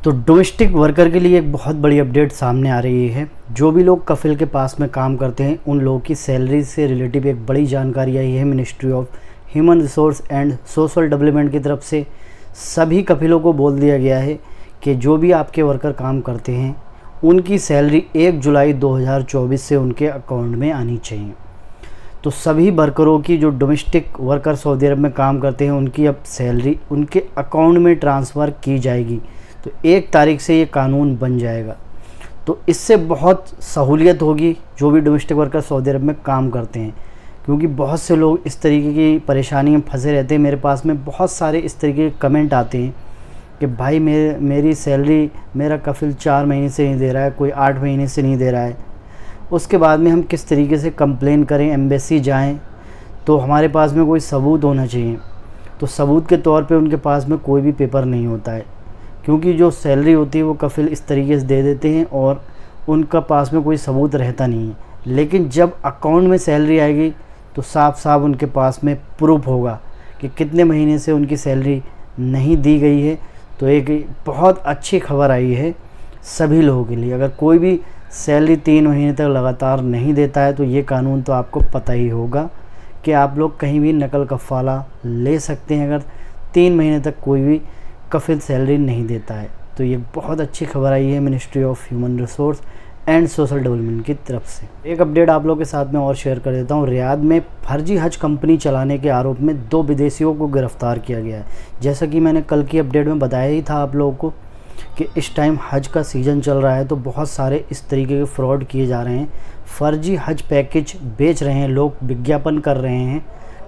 तो domestic worker के लिए एक बहुत बड़ी अपडेट सामने आ रही है। जो भी लोग कफिल के पास में काम करते हैं उन लोगों की सैलरी से रिलेटिव एक बड़ी जानकारी आई है। Ministry of human resource and social development की तरफ से सभी कफिलों को बोल दिया गया है कि जो भी आपके वर्कर काम करते हैं उनकी सैलरी 1 जुलाई 2024 से उनके अकाउंट में आनी चाहिए। तो सभी वर्करों की जो डोमेस्टिक वर्कर सऊदी अरब में काम करते हैं उनकी अब सैलरी उनके अकाउंट में ट्रांसफ़र की जाएगी। तो 1 तारीख से ये कानून बन जाएगा। तो इससे बहुत सहूलियत होगी जो भी डोमेस्टिक वर्कर सऊदी अरब में काम करते हैं, क्योंकि बहुत से लोग इस तरीके की परेशानी में फंसे रहते हैं। मेरे पास में बहुत सारे इस तरीके के कमेंट आते हैं कि भाई मेरी सैलरी मेरा कफिल 4 महीने से नहीं दे रहा है, कोई 8 महीने से नहीं दे रहा है। उसके बाद में हम किस तरीके से कंप्लेन करें, एम्बेसी जाएं, तो हमारे पास में कोई सबूत होना चाहिए। तो सबूत के तौर पे उनके पास में कोई भी पेपर नहीं होता है, क्योंकि जो सैलरी होती है वो कफिल इस तरीके से दे देते हैं और उनका पास में कोई सबूत रहता नहीं है। लेकिन जब अकाउंट में सैलरी आएगी तो साफ साफ उनके पास में प्रूफ होगा कि कितने महीने से उनकी सैलरी नहीं दी गई है। तो एक बहुत अच्छी खबर आई है सभी लोगों के लिए। अगर कोई भी सैलरी 3 महीने तक लगातार नहीं देता है तो ये कानून तो आपको पता ही होगा कि आप लोग कहीं भी नकल कफ़ाला ले सकते हैं अगर 3 महीने तक कोई भी कफिल सैलरी नहीं देता है। तो ये बहुत अच्छी खबर आई है ministry of human resource and social development की तरफ से। एक अपडेट आप लोगों के साथ में और शेयर कर देता हूँ। रियाद में फर्जी हज कंपनी चलाने के आरोप में 2 विदेशियों को गिरफ्तार किया गया है। जैसा कि मैंने कल की अपडेट में बताया ही था आप लोगों को कि इस टाइम हज का सीज़न चल रहा है, तो बहुत सारे इस तरीके के फ्रॉड किए जा रहे हैं। फ़र्जी हज पैकेज बेच रहे हैं लोग, विज्ञापन कर रहे हैं,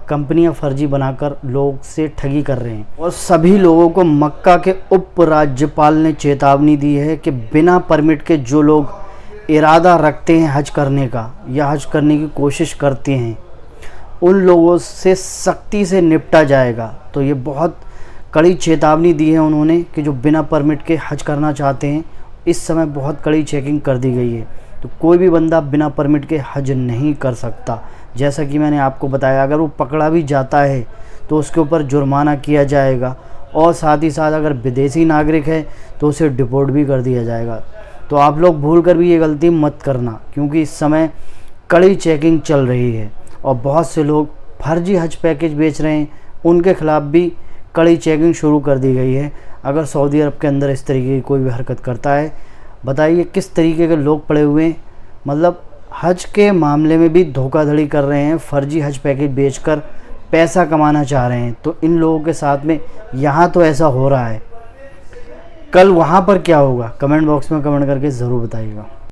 कंपनियां फ़र्जी बनाकर लोग से ठगी कर रहे हैं। और सभी लोगों को मक्का के उप राज्यपाल ने चेतावनी दी है कि बिना परमिट के जो लोग इरादा रखते हैं हज करने का या हज करने की कोशिश करते हैं उन लोगों से सख्ती से निपटा जाएगा। तो ये बहुत कड़ी चेतावनी दी है उन्होंने कि जो बिना परमिट के हज करना चाहते हैं, इस समय बहुत कड़ी चेकिंग कर दी गई है। तो कोई भी बंदा बिना परमिट के हज नहीं कर सकता। जैसा कि मैंने आपको बताया, अगर वो पकड़ा भी जाता है तो उसके ऊपर जुर्माना किया जाएगा और साथ ही साथ अगर विदेशी नागरिक है तो उसे डिपोर्ट भी कर दिया जाएगा। तो आप लोग भूल कर भी ये गलती मत करना, क्योंकि इस समय कड़ी चेकिंग चल रही है और बहुत से लोग फर्जी हज पैकेज बेच रहे हैं। उनके ख़िलाफ़ भी कड़ी चेकिंग शुरू कर दी गई है। अगर सऊदी अरब के अंदर इस तरीके की कोई भी हरकत करता है, बताइए किस तरीके के लोग पड़े हुए हैं। मतलब हज के मामले में भी धोखाधड़ी कर रहे हैं, फ़र्जी हज पैकेज बेचकर पैसा कमाना चाह रहे हैं। तो इन लोगों के साथ में यहाँ तो ऐसा हो रहा है, कल वहाँ पर क्या होगा, कमेंट बॉक्स में कमेंट करके ज़रूर बताइएगा।